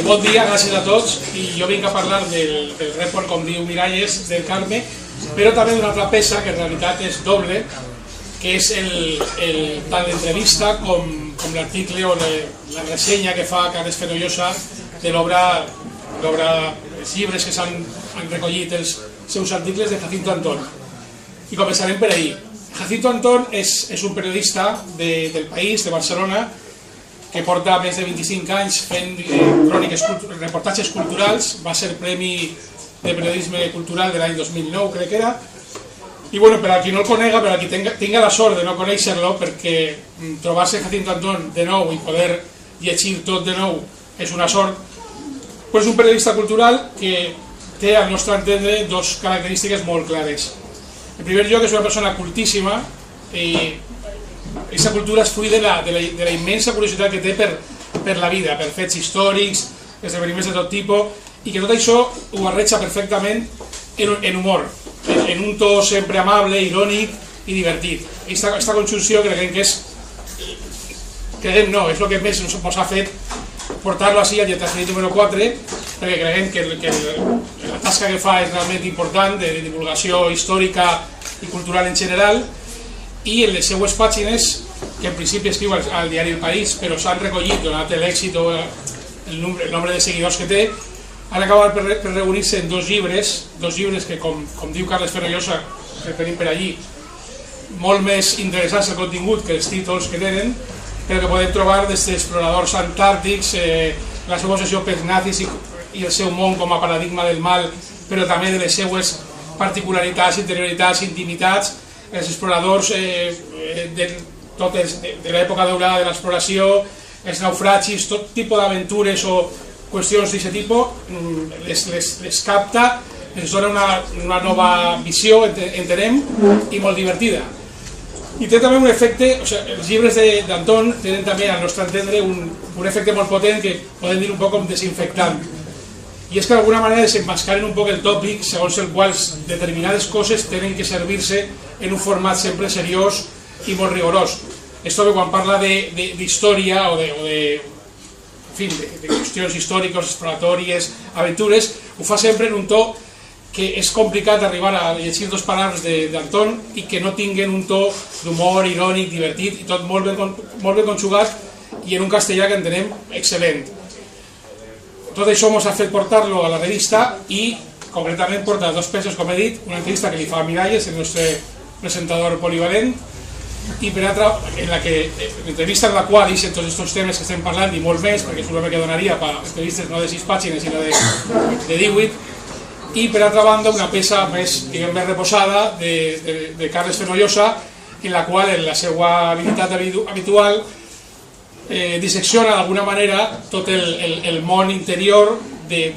Bon dia, gràcies a tots. I jo vinc a parlar del report, com diu Miralles, del Carme, però també d'una altra peça que en realitat és doble, que és tant l'entrevista com l'article o la ressenya que fa Carles Fenollosa de l'obra, els llibres que s'han recollit els seus articles de Jacinto Antón. I començarem per ahir. Jacinto Antón és un periodista del País, de Barcelona, que porta més de 25 anys fent cròniques, reportatges culturals, va ser Premi de Periodisme Cultural de l'any 2009, crec que era. I bueno, per a qui no el conega, per a qui tinga la sort de no conèixer-lo, perquè trobar-se Jacinto Antón de nou i poder llegir tot de nou és una sort, però és un periodista cultural que té, al nostre entendre, dues característiques molt clares. En primer lloc, és una persona cultíssima i aquesta cultura és fruit de la immensa curiositat que té per la vida, per fets històrics, esdeveniments de tot tipus, i que tot això ho barreja perfectament en humor, en un to sempre amable, irònic i divertit. Aquesta conjunció creiem que és el que més ens ha fet portar-lo així al lletratge número 4, perquè creiem que la tasca que fa és realment important, de divulgació històrica i cultural en general, i en les seues pàgines, que en principi escriu al diari El País, però s'han recollit, donat l'èxit o el nombre de seguidors que té, han acabat per reunir-se en dos llibres que, com diu Carles Fenollosa, que tenim per allí, molt més interessants el contingut que els títols que tenen, però que podem trobar des d'exploradors antàrtics, la seva obsessió pels nazis i el seu món com a paradigma del mal, però també de les seues particularitats, interioritats, intimitats, els exploradors de l'època daurada de l'exploració, els naufragis, tot tipus d'aventures o qüestions d'aquest tipus, les capta, ens dona una nova visió, entenem, i molt divertida. I té també un efecte, els llibres d'Antón tenen també, al nostre entendre, un efecte molt potent que podem dir un poc com desinfectant. I és que d'alguna manera desenmascaren un poc el tòpic segons el qual determinades coses tenen que servir-se en un format sempre seriós i molt rigorós. Esto que quan parla d'història o de qüestions històriques, exploratòries, aventures, ho fa sempre en un to que és complicat arribar a llegir dos paraules d'Antón i que no tinguen un to d'humor, irònic, divertit, i tot molt ben conjugat i en un castellà que entenem excel·lent. Tot això ens ha fet portar-lo a la revista i concretament porta dos peces, com he dit, una entrevista que li fa a Miralles, el nostre presentador polivalent, i per altra, l'entrevista en la qual deixen tots aquests temes que estem parlant i molt més, perquè segurament que donaria per entrevistes no de 6 pàgines sinó de 18, i per altra banda una peça més reposada de Carles Fenollosa, en la qual en la seva habilitat habitual dissecciona d'alguna manera tot el món interior de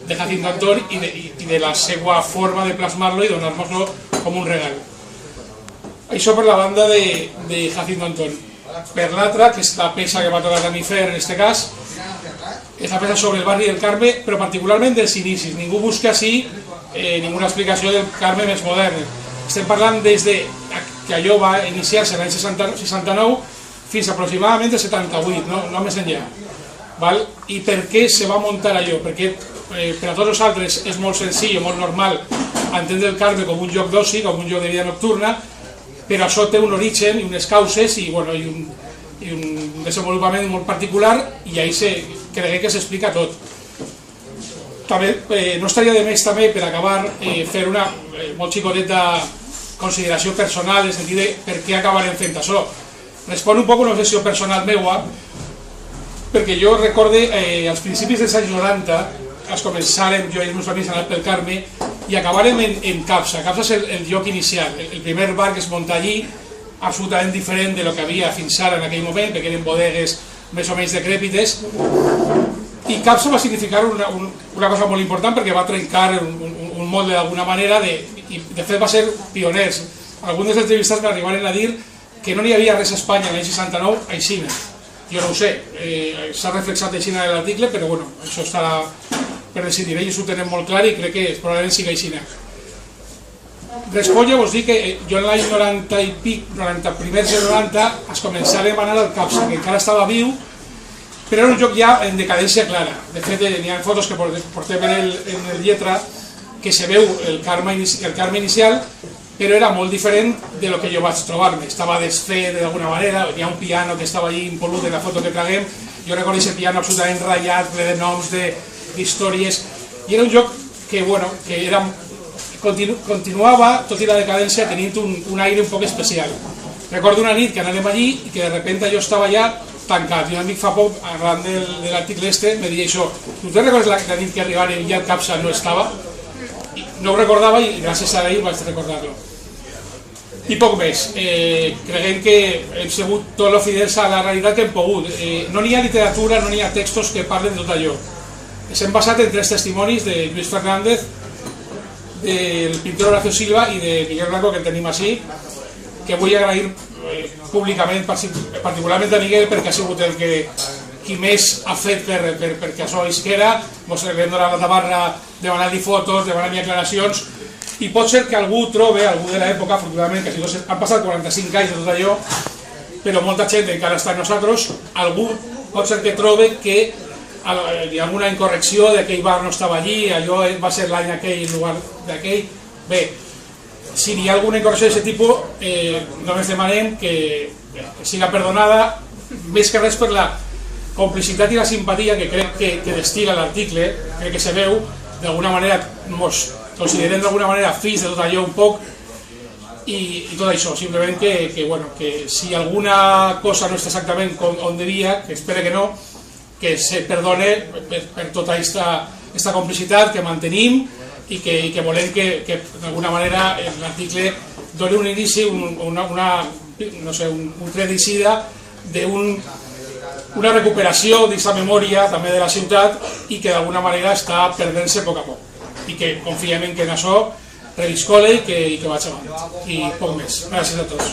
Jacinto Antón i de la seva forma de plasmar-lo i donar-nos-lo com un regal. Això per la banda de Jacinto Antón. Per l'altra, que és la peça que va tocar a mi fer en aquest cas, és la peça sobre el barri del Carme, però particularment dels inicis. Ningú busca així ninguna explicació del Carme més modern. Estem parlant des que allò va iniciar-se l'any 69 fins aproximadament el 78, no més enllà. I per què se va muntar allò? Perquè per a tots els altres és molt senzill, molt normal entendre el Carme com un lloc d'oci, com un lloc de vida nocturna, però això té un origen i unes causes i un desenvolupament molt particular i ahí crec que s'explica tot. També no estaria de més també per acabar fer una molt xicoteta consideració personal en el sentit de per què acabarem fent això. Respon un poc una obsessió personal meua, perquè jo recorde als principis dels anys 90 es començàrem, jo i els meus amics, a anar pel Carme i acabàrem en Capsa. Capsa és el lloc inicial, el primer bar que es munta allí, absolutament diferent de lo que havia fins ara en aquell moment, perquè eren bodegues més o menys decrèpites, i Capsa va significar una cosa molt important perquè va trencar un molde d'alguna manera i de fet va ser pioners. Alguns dels entrevistats m'arribaren a dir que no n'hi havia res a Espanya l'any 69 a Xina. Jo no ho sé, s'ha reflexat a Xina en l'article, però bueno, això estarà per decidir. Ells ho tenen molt clar i crec que probablement sigui a Xina. Respolla vos dic que jo en l'any 90 i pic, 90, primers de 90, es començàvem a anar al Capsa, que encara estava viu però era un joc ja en decadència clara. De fet, n'hi ha fotos que portem en el lletra que se veu el karma inicial, però era molt diferent de lo que jo vaig trobar-me. Estava desfet d'alguna manera, hi ha un piano que estava allí impolut en la foto que traguem, jo recordo aquest piano absolutament ratllat, ple de noms, d'històries, i era un joc que, bueno, que era, continuava, tot i la decadència, tenint un aire un poc especial. Recordo una nit que anàvem allí i que de repente jo estava allà tancat, i un amic fa poc, arran de l'article este, me deia això: tu te recordes la nit que arribàrem i ja el Capsa no estava? No ho recordava i gràcies a ell vaig recordar-lo. I poc més, creguem que hem sigut tot lo fidels a la realitat que hem pogut. No n'hi ha literatura, no n'hi ha textos que parlen de tot allò. S'hem basat en 3 testimonis de Lluís Fernández, del pintor Horacio Silva i de Miguel Blanco, que el tenim així, que vull agrair públicament, particularment a Miguel, perquè ha sigut el que qui més ha fet perquè això isquera. Ens hem donat la tabarra demanant-li fotos, demanant-li aclaracions, i pot ser que algú trobe, algú de l'època, afortunadament, que han passat 45 anys de tot allò, però molta gent encara està amb nosaltres, algú pot ser que trobe que hi ha una incorrecció de que aquell bar no estava allí, allò va ser l'any aquell, el lugar d'aquell. Bé, si hi ha alguna incorrecció d'aquest tipus, només demanem que siga perdonada, més que res per la complicitat i la simpatia que crec que destil·la l'article. Crec que se veu, d'alguna manera ens considerem d'alguna manera fills de tot allò un poc, i tot això, simplement que si alguna cosa no està exactament on devia, que espero que no, que se perdone per tota aquesta complicitat que mantenim i que volem que d'alguna manera l'article doni un inici, un tret d'eixida d'una recuperació d'aquesta memòria també de la ciutat, i que d'alguna manera està perdent-se a poc a poc, i que confiem en que en això reviscole i que vaig avant. I poc més. Gràcies a tots.